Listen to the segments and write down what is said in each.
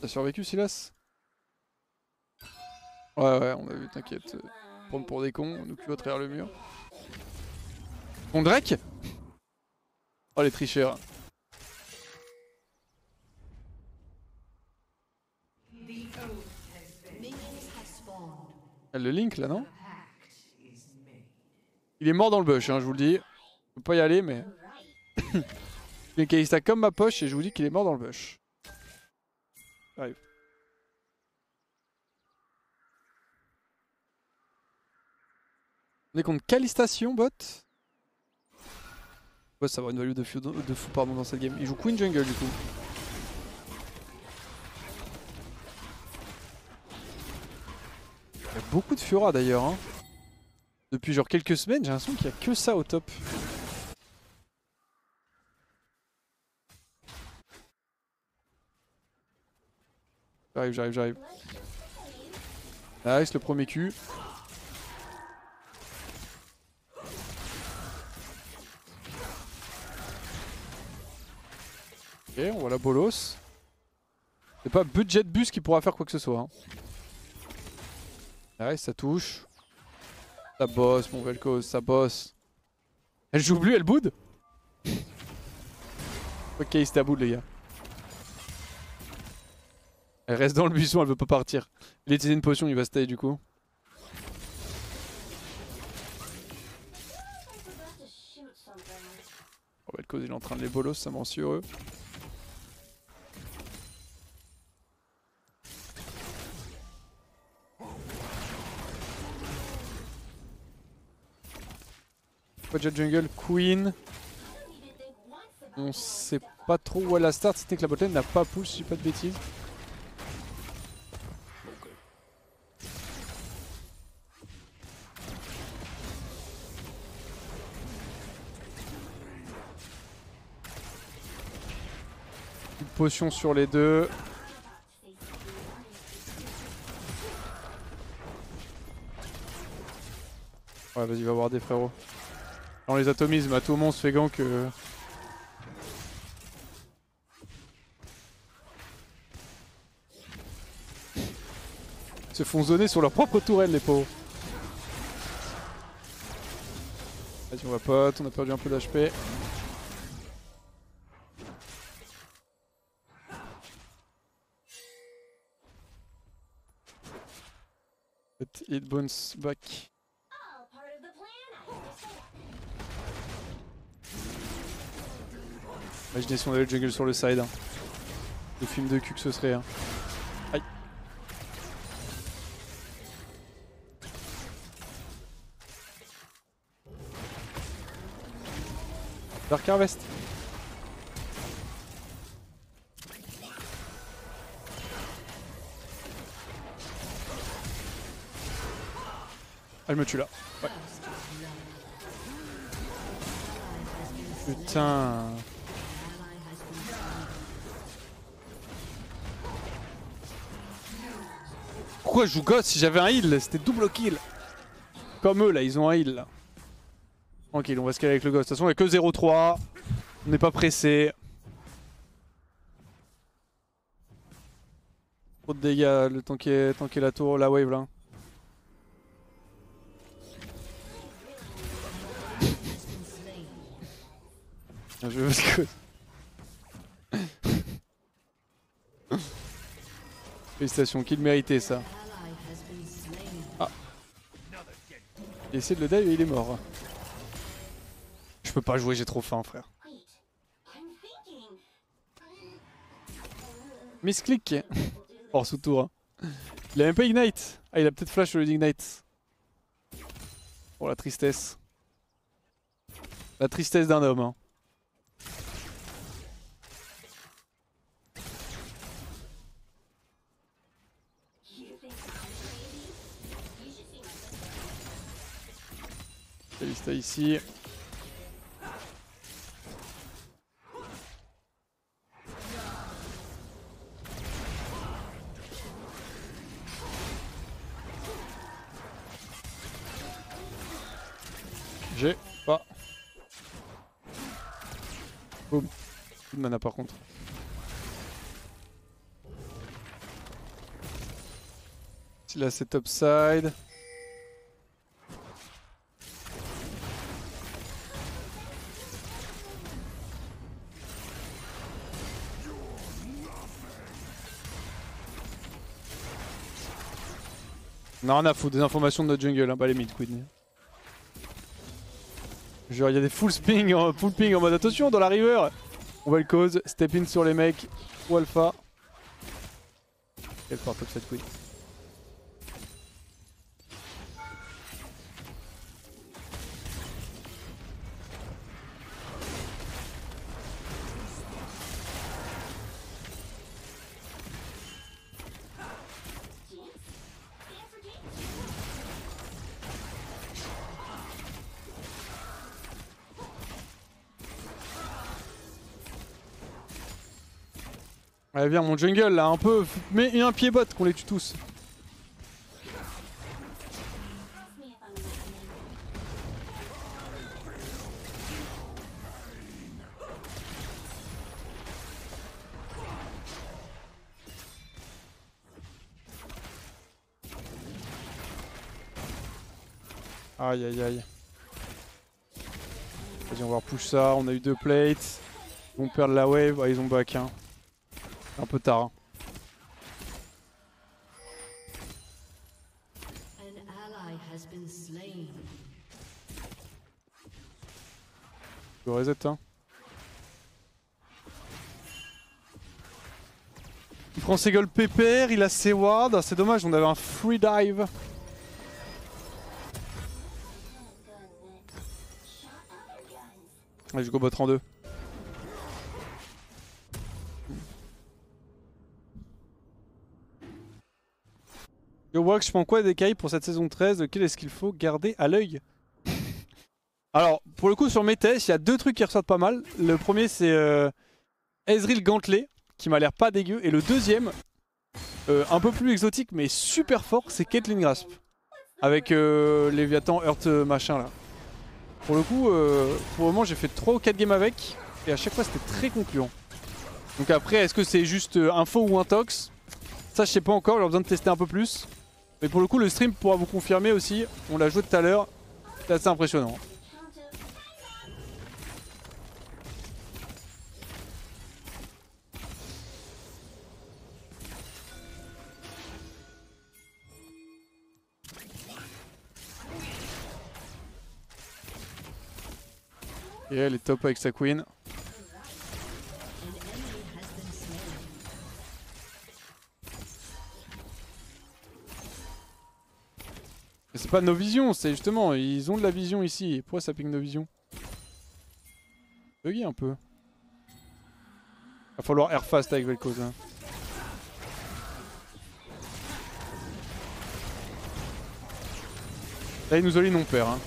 T'as survécu Silas? Ouais ouais, on a vu, t'inquiète. Prendre pour des cons, nous cul à travers le mur. Ton Drake? Oh les tricheurs. Le Link là non? Il est mort dans le bush, hein, je vous le dis. Je peux pas y aller mais... Il est Kalista comme ma poche et je vous dis qu'il est mort dans le bush. J'arrive. On est contre Kalistation bot. Ouais, ça va avoir une value de fou pardon, dans cette game. Il joue Queen Jungle du coup. Il y a beaucoup de Fiora d'ailleurs. Hein. Depuis genre quelques semaines, j'ai l'impression qu'il n'y a que ça au top. J'arrive. Nice, le premier Q. Ok, on voit la bolos. C'est pas budget bus qui pourra faire quoi que ce soit. Hein. Nice, ça touche. Ça bosse, mon Vel'Koz, ça bosse. Elle joue bleu, elle boude. Ok, c'était à bout les gars. Elle reste dans le buisson, elle veut pas partir. Il a utilisé une potion, il va stay du coup. Oh, Vel'Koz il est en train de les bolos, ça m'en suis heureux. Budget jungle, Queen. On sait pas trop où elle la start, c'était que la botlane n'a pas push, si je dis pas de bêtises. Une potion sur les deux. Ouais, vas-y, va voir des frérots. On les atomise, mais à tout moment on se fait gank. Ils se font zoner sur leur propre tourelle, les pauvres. Vas-y, on va pote, on a perdu un peu d'HP. Hit bounce back. Imaginez si on avait le jungle sur le side. Hein. Le film de cul que ce serait. Hein. Aïe. Dark Harvest. Ah, je me tue là. Ouais. Putain. Pourquoi je joue God si j'avais un heal? C'était double kill. Comme eux là, ils ont un heal là. Tranquille, on va scaler avec le Ghost. De toute façon, il n'y a que 0-3. On n'est pas pressé. Trop de dégâts, le temps qu'il y ait la tour, la wave là. Bien joué, félicitations, qu'il méritait ça. Ah. Il essaie de le dive et il est mort. Je peux pas jouer, j'ai trop faim, frère. Misclick. Hors sous tour. Hein. Il a même pas Ignite. Ah, il a peut-être flash sur le Ignite. Oh, la tristesse. La tristesse d'un homme. Hein. Kalista ici. J'ai pas. Boum. Plus de mana par contre. Il a set upside. On a rien à foutre des informations de notre jungle, hein, bah les mid queen. Genre il y a des full ping en mode attention dans la river. On va le cause, step in sur les mecs, ou alpha. Quel fort top 7 queen. Allez viens mon jungle là un peu, mets un pied bot qu'on les tue tous. Aïe aïe aïe. Vas-y on va push ça, on a eu 2 plates. Ils vont perdre la wave, ah, ils ont back hein. Un peu tard. Hein. Je reset hein. Il prend ses gold pépère, il a ses wards, ah, c'est dommage on avait un free dive. Allez je go bot en 2. Yo Wax, je prends quoi des cailles pour cette saison 13? Lequel est-ce qu'il faut garder à l'œil? Alors, pour le coup, sur mes tests, il y a 2 trucs qui ressortent pas mal. Le premier, c'est Ezreal Gantley, qui m'a l'air pas dégueu. Et le deuxième, un peu plus exotique, mais super fort, c'est Caitlyn Grasp. Avec Léviathan Earth machin là. Pour le coup, pour le moment, j'ai fait 3 ou 4 games avec. Et à chaque fois, c'était très concluant. Donc après, est-ce que c'est juste info ou un tox? Ça, je sais pas encore, j'ai besoin de tester un peu plus. Mais pour le coup, le stream pourra vous confirmer aussi. On l'a joué tout à l'heure. C'est assez impressionnant. Et elle est top avec sa queen. C'est pas nos visions, c'est justement, ils ont de la vision ici. Pourquoi ça ping nos visions? Buggy un peu. Va falloir air fast avec Vel'Koz. Hein. Là il nous all-in on perd. Hein.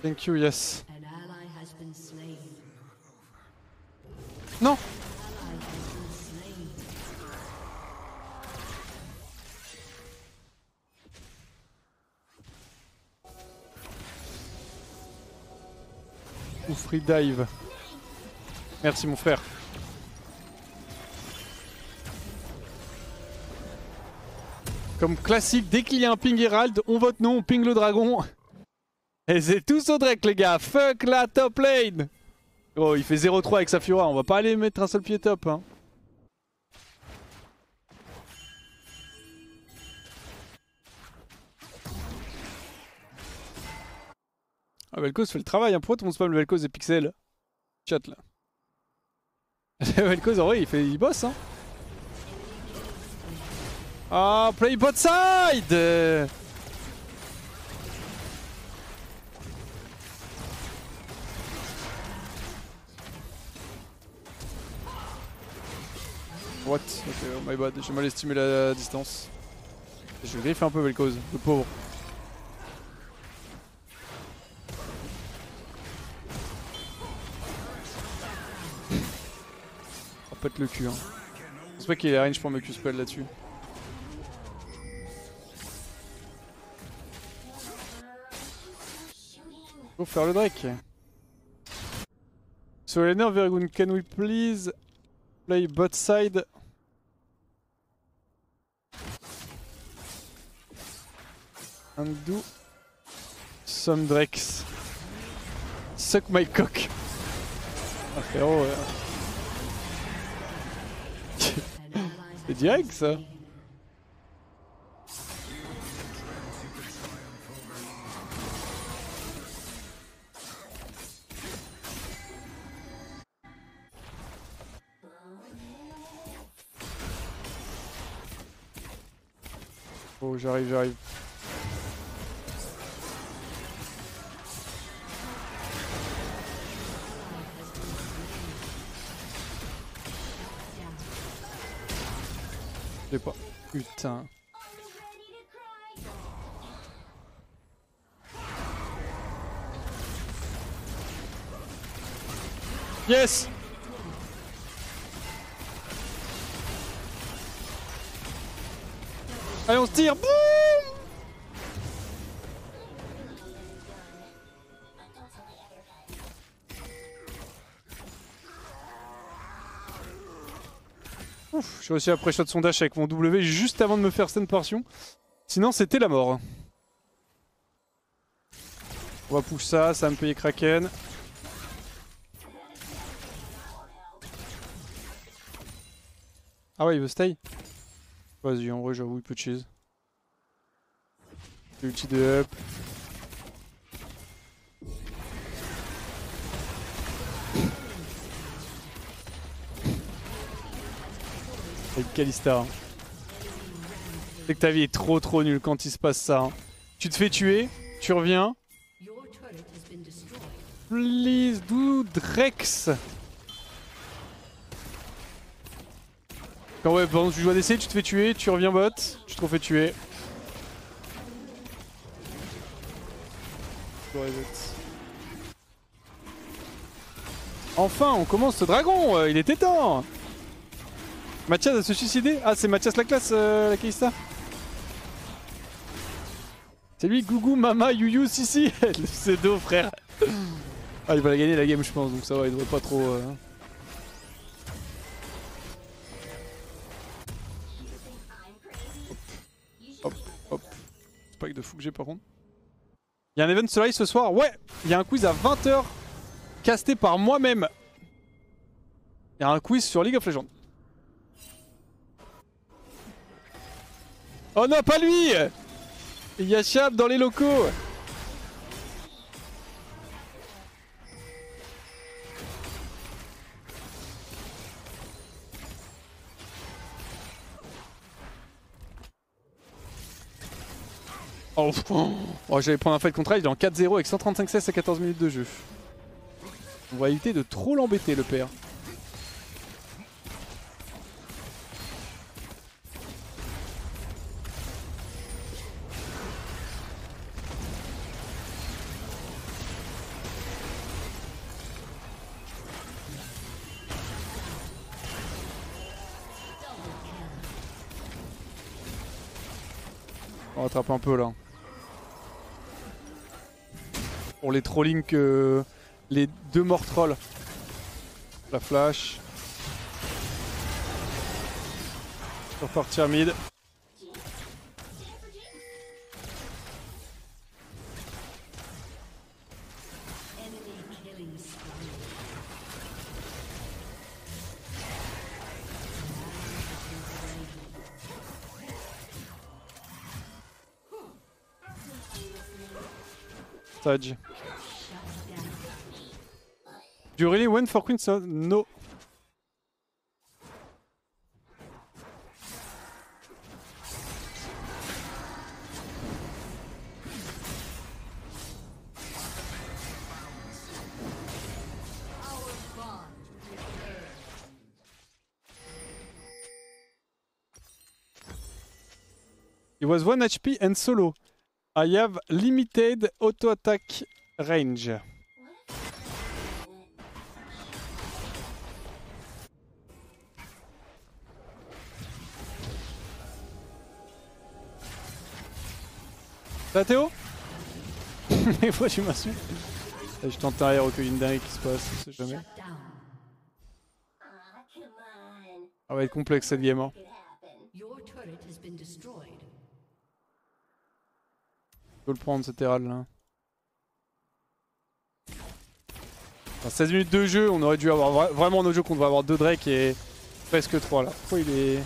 Thank you, yes. Non. Ou free dive. Merci mon frère. Comme classique, dès qu'il y a un ping Herald, on vote non, on ping le dragon. Et c'est tout au Drake les gars, fuck la top lane. Oh il fait 0-3 avec sa Fiora, on va pas aller mettre un seul pied top hein. Ah Vel'Koz fait le travail, hein. Pourquoi tout le monde spam le Vel'Koz et Pixel? Chat là. Vel'Koz en vrai il bosse hein. Ah play bot side. What? Ok, oh my bad, j'ai mal estimé la distance. Je vais griffer un peu Vel'Koz, le pauvre. On va pète le cul. Hein. Je pense pas qu'il ait range pour me Q-spell là-dessus. Faut faire le Drake. So laner, very good. Can we please play bot side? And do some Drakes. Suck my cock. Ah frérot, c'est direct ça. Oh j'arrive. Je l'ai pas. Putain. Yes! Allez on se tire. Boum! Ouf, j'ai réussi à pré-shot son dash avec mon W juste avant de me faire stun portion. Sinon c'était la mort. On va push ça, ça va me payer Kraken. Ah ouais il veut stay. Vas-y en vrai j'avoue il peut cheese. Ulti de up. Avec Kalista. C'est que ta vie est trop nulle quand il se passe ça. Hein. Tu te fais tuer, tu reviens. Please do Drex. Quand ouais, pendant que tu joues ADC, tu te fais tuer, tu reviens bot, tu te refais tuer. Enfin, on commence ce dragon, il était temps. Mathias a se suicider. Ah, c'est Mathias la classe, la Kalista. C'est lui, Gougou, Mama, Yuyu, Sissi. Le pseudo, frère. Ah, il va la gagner la game, je pense, donc ça va, il devrait pas trop. Hop. Spike de fou que j'ai par contre. Il y a un event soleil ce soir. Ouais, il y a un quiz à 20 h casté par moi-même. Il y a un quiz sur League of Legends. Oh non, pas lui! Il y a Chab dans les locaux. Oh, j'allais prendre un fight contre elle, il est en 4-0 avec 135 CS à 14 minutes de jeu. On va éviter de trop l'embêter le père. On rattrape un peu là. Pour les trollings que les deux morts trolls. La flash. Je vais repartir mid. Stage. Do you really went for Queen? So no. He was 1 HP and solo. I have limited auto attack range. Ça Théo? Mais pourquoi tu m'insultes? Je tente un recueil une dingue qui se passe, je sais jamais. Ça va être complexe cette game. Hein. Je peux le prendre cet Herald là. Enfin, 16 minutes de jeu, on aurait dû avoir vraiment nos jeux qu'on devrait avoir 2 Drake et presque 3 là. Pourquoi il est.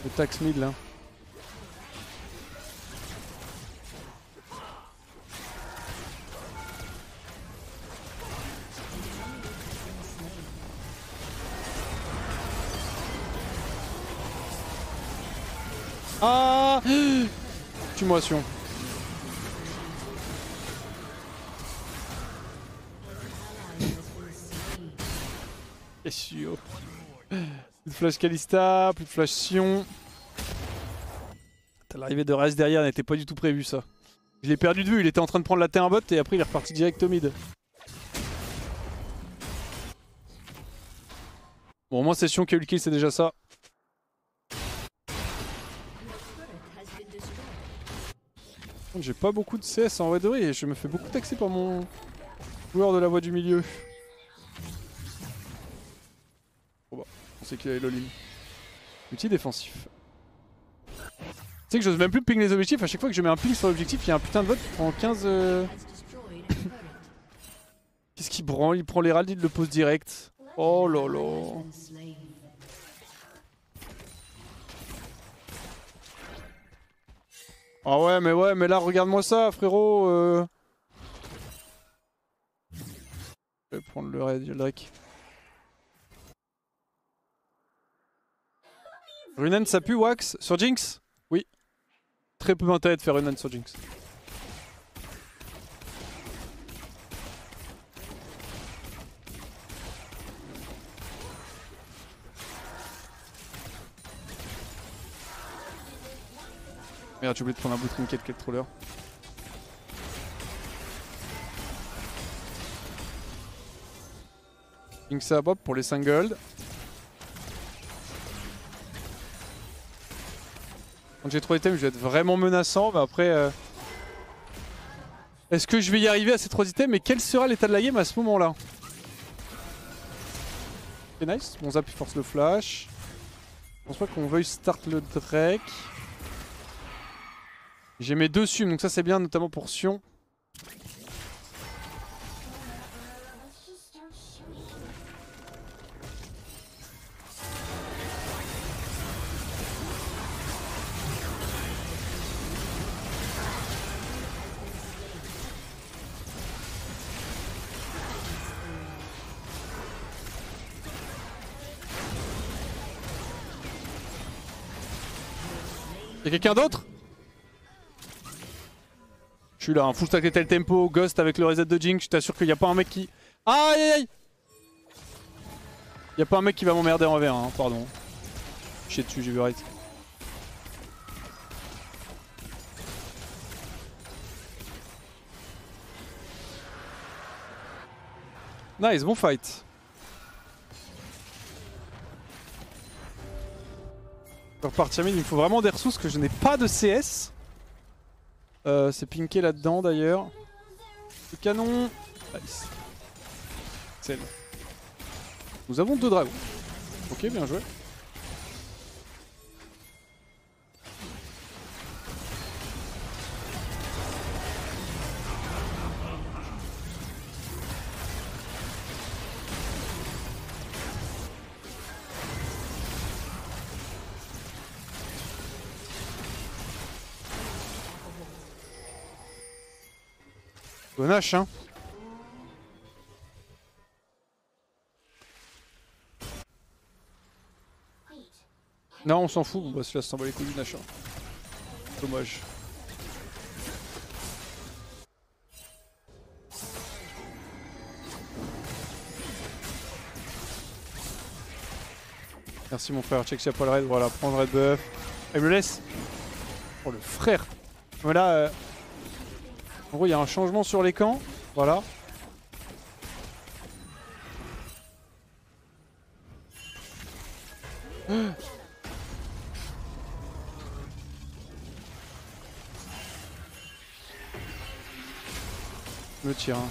Le tax mid là? Ah, accumulation. Et sûr. Plus de flash Kalista, plus de flash Sion. L'arrivée de Rez derrière n'était pas du tout prévu ça. Je l'ai perdu de vue, il était en train de prendre la T1 bot et après il est reparti direct au mid. Bon, au moins c'est Sion qui a eu le kill, c'est déjà ça. J'ai pas beaucoup de CS en vrai de vrai et je me fais beaucoup taxer par mon joueur de la voie du milieu. Bon bah, on sait qu'il a l'all-in. Outil défensif. Tu sais que j'ose même plus ping les objectifs, à chaque fois que je mets un ping sur l'objectif, il y a un putain de vote qui prend 15... Qu'est-ce qu'il branle? Il prend l'Herald, il le pose direct. Oh là là. Ah ouais mais là regarde-moi ça frérot. Je vais prendre le raid, le Drake. Runen ça pue Wax sur Jinx? Oui. Très peu d'intérêt de faire Runen sur Jinx. Merde, j'ai oublié de prendre un bout de trinket, quel troller. Ping ça Bob pour les 5 gold. Quand j'ai 3 items, je vais être vraiment menaçant, mais après... Est-ce que je vais y arriver à ces 3 items? Mais quel sera l'état de la game à ce moment-là? Ok, nice. Mon zap force le flash. Je pense pas qu'on veuille start le Drake. J'ai mes 2 sums, donc ça c'est bien, notamment pour Sion. Y'a quelqu'un d'autre? Je suis là, un full stack de tel tempo, Ghost avec le reset de Jinx, je t'assure qu'il n'y a pas un mec qui... Aïe aïe aïe. Il n'y a pas un mec qui va m'emmerder en V1, hein, pardon. Chier dessus, j'ai vu right. Nice, bon fight. Pour repartir mid, il me faut vraiment des ressources que je n'ai pas de CS. C'est pinké là-dedans d'ailleurs. Le canon. Nice. Excellent. Nous avons 2 dragons. Ok, bien joué. Bon H, hein. Non, on s'en fout, on va se laisser s'en bat les couilles du Nash. Dommage. Merci mon frère, check si y'a pas le raid, voilà, prends le raid buff. Elle me le laisse. Oh le frère. Voilà. En gros il y a un changement sur les camps. Voilà. Le tir. Hein.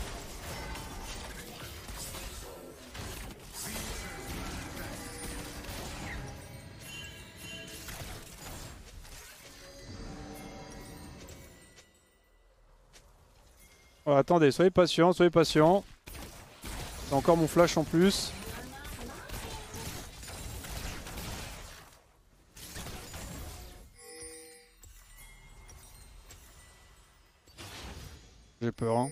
Oh, attendez, soyez patient, soyez patient. J'ai encore mon flash en plus. J'ai peur, hein.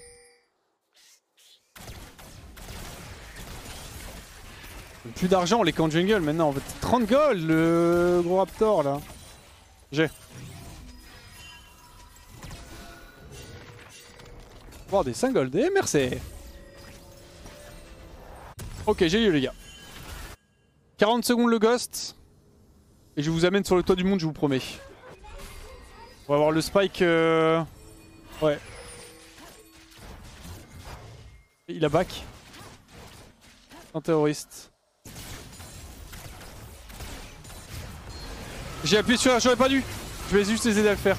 Plus d'argent, les camps de jungle maintenant. En fait, 30 gold, le gros raptor là. J'ai. Oh, des 5 gold. Et merci. Ok, j'ai eu les gars. 40 secondes le ghost. Et je vous amène sur le toit du monde, je vous promets. On va avoir le spike. Ouais. Il a back. Un terroriste. J'ai appuyé sur R, j'aurais pas dû. Je vais juste les aider à le faire.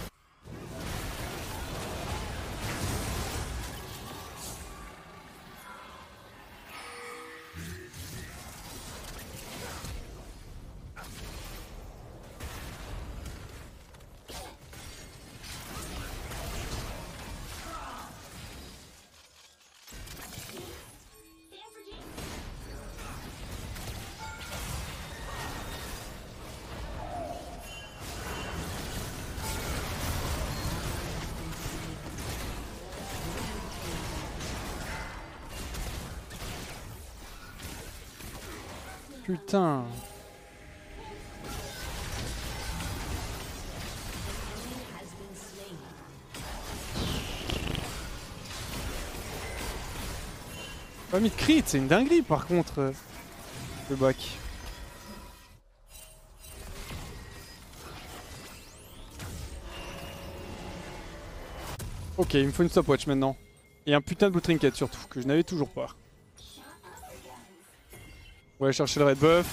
Putain. Pas mis de crit, c'est une dinguerie par contre. Le back. Ok, il me faut une stopwatch maintenant. Et un putain de blue trinket surtout, que je n'avais toujours pas. On va aller chercher le red buff.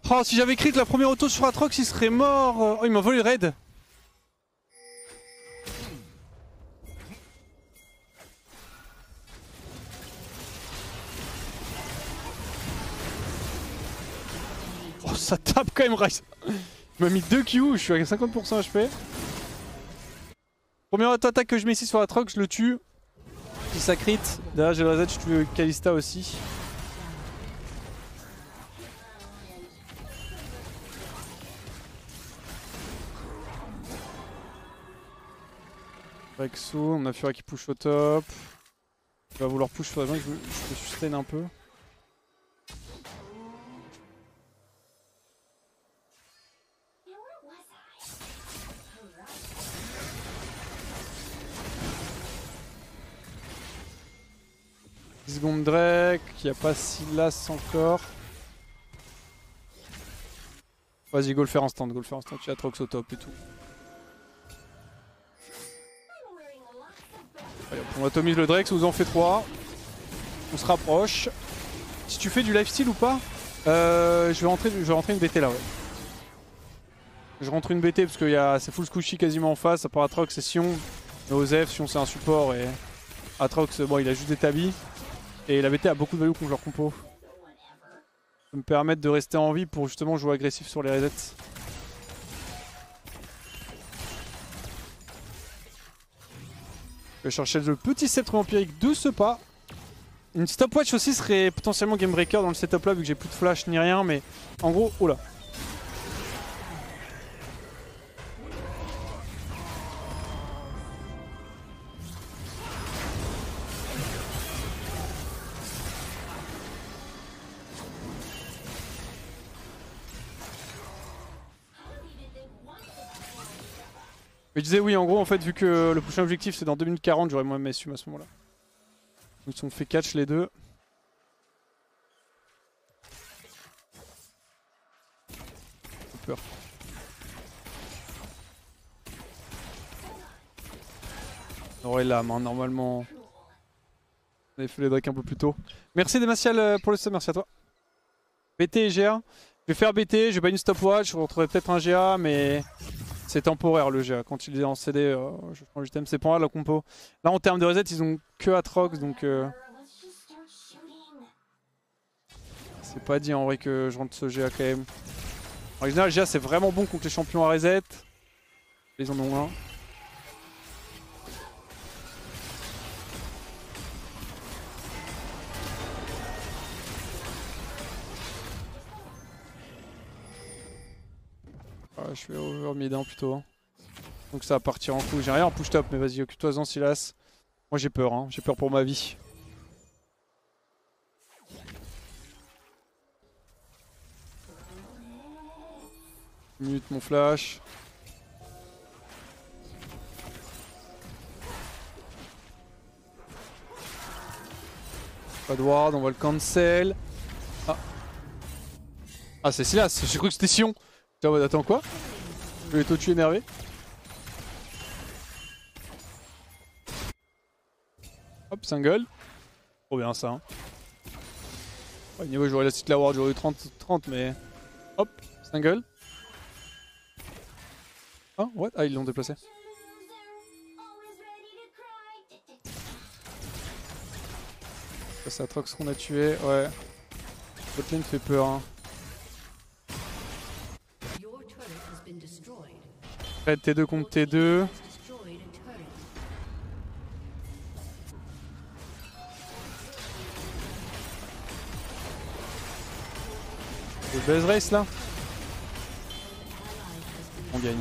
Oh, si j'avais crit la première auto sur Atrox, il serait mort. Oh, il m'a volé le raid. Oh, ça tape quand même, Ryze. Il m'a mis 2 Q, je suis à 50% HP. Première auto-attaque que je mets ici sur Atrox, je le tue. Si ça crit, derrière j'ai le reset, je tue Kalista aussi. Rexo, on a Fura qui push au top. Il va vouloir push sur la jungle, je peux sustain un peu. Seconde Drake, il n'y a pas Silas encore. Vas-y, go le faire instant, tu as Atrox au top et tout. Allez, on atomise le Drake, ça vous en fait 3. On se rapproche. Si tu fais du lifesteal ou pas, je vais rentrer une BT là, ouais. Je rentre une BT parce que c'est full squishy quasiment en face, à part Atrox et Sion. Et Osef, Sion c'est un support et Atrox, bon il a juste des tabis. Et la BT a beaucoup de value contre leur compo. Ça peut me permettre de rester en vie pour justement jouer agressif sur les resets. Je vais chercher le petit sceptre vampirique de ce pas. Une stopwatch aussi serait potentiellement game breaker dans le setup là vu que j'ai plus de flash ni rien, mais en gros, oh là. Mais je disais oui, en gros, en fait, vu que le prochain objectif c'est dans 2 minutes 40, j'aurais moi-même assume à ce moment-là. Ils se sont fait catch les deux. J'ai peur. On aurait l'âme, hein, normalement. On avait fait les decks un peu plus tôt. Merci Demacial pour le sub, merci à toi. BT et GA. Je vais faire BT, je vais pas une stopwatch, je retrouverai peut-être un GA, mais c'est temporaire le GA. Quand il est en CD, je prends l'item, c'est pas mal la compo. Là en termes de reset, ils ont que Atrox, donc c'est pas dit en vrai que je rentre ce GA quand même. En général, GA c'est vraiment bon contre les champions à reset. Ils en ont un. Ouais, je vais over mid plutôt. Hein. Donc ça va partir en coup. J'ai rien en push top, mais vas-y, occupe-toi-en Silas. Moi j'ai peur, hein. J'ai peur pour ma vie. Mute mon flash. Pas de ward, on va le cancel. Ah, ah c'est Silas, j'ai cru que c'était Sion. J'étais en mode attends quoi? Je vais t'auto-tuer énervé. Hop, single. Trop bien ça. Hein. Ouais, niveau j'aurais la cite la ward, j'aurais eu 30 mais... Hop, single. Ah, what? Ah, ils l'ont déplacé. C'est Atrox qu'on a tué, ouais. Botlane fait peur. Hein. Red T2 contre T2. Le base race là. On gagne.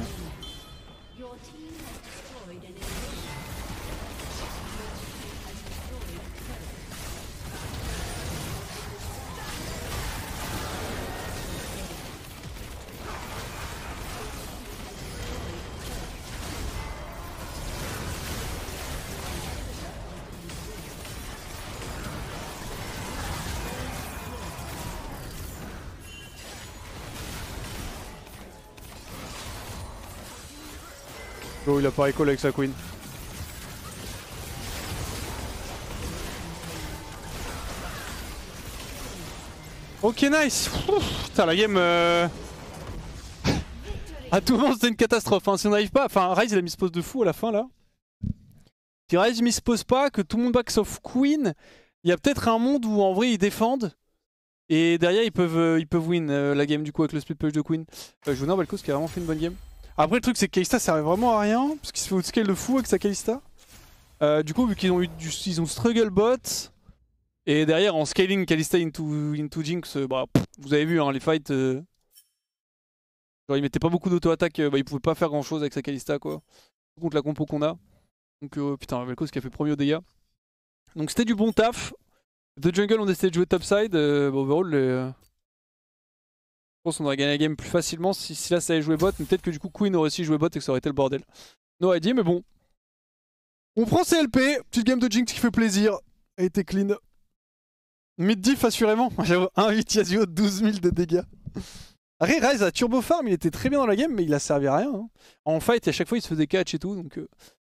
Oh, il a pas recall avec sa queen. Ok, nice. Putain, la game... à tout moment, c'était une catastrophe. Hein. Si on n'arrive pas... Enfin, Ryze, il a mis ce pose de fou à la fin, là. Si Ryze ne se pose pas, que tout le monde back sauf Queen, il y a peut-être un monde où, en vrai, ils défendent. Et derrière, ils peuvent win la game, du coup, avec le split push de Queen. Je vous Balkos qui a vraiment fait une bonne game. Après le truc c'est que Kalista servait vraiment à rien parce qu'il se fait outscale de fou avec sa Kalista. Du coup vu qu'ils ont eu ils ont struggle bot et derrière en scaling Kalista into Jinx, bah, vous avez vu hein, les fights, genre il mettait pas beaucoup d'auto-attaque, bah, il pouvait pas faire grand chose avec sa Kalista quoi. Contre la compo qu'on a. Donc putain Vel'Koz qui a fait premier au dégâts. Donc c'était du bon taf. De jungle on essayait de jouer topside, bah, overall je pense qu'on aurait gagné la game plus facilement si là ça avait joué bot, mais peut-être que du coup Queen aurait aussi joué bot et que ça aurait été le bordel. No idea, mais bon. On prend CLP, petite game de Jinx qui fait plaisir. Elle était clean. Mid diff assurément. J'avoue, 1-8 Yasuo, 12 000 de dégâts. Après, Ryze a turbo farm, il était très bien dans la game, mais il a servi à rien. Hein. En fight, à chaque fois il se faisait catch et tout, donc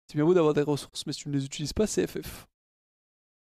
c'est bien beau d'avoir des ressources, mais si tu ne les utilises pas, c'est FF.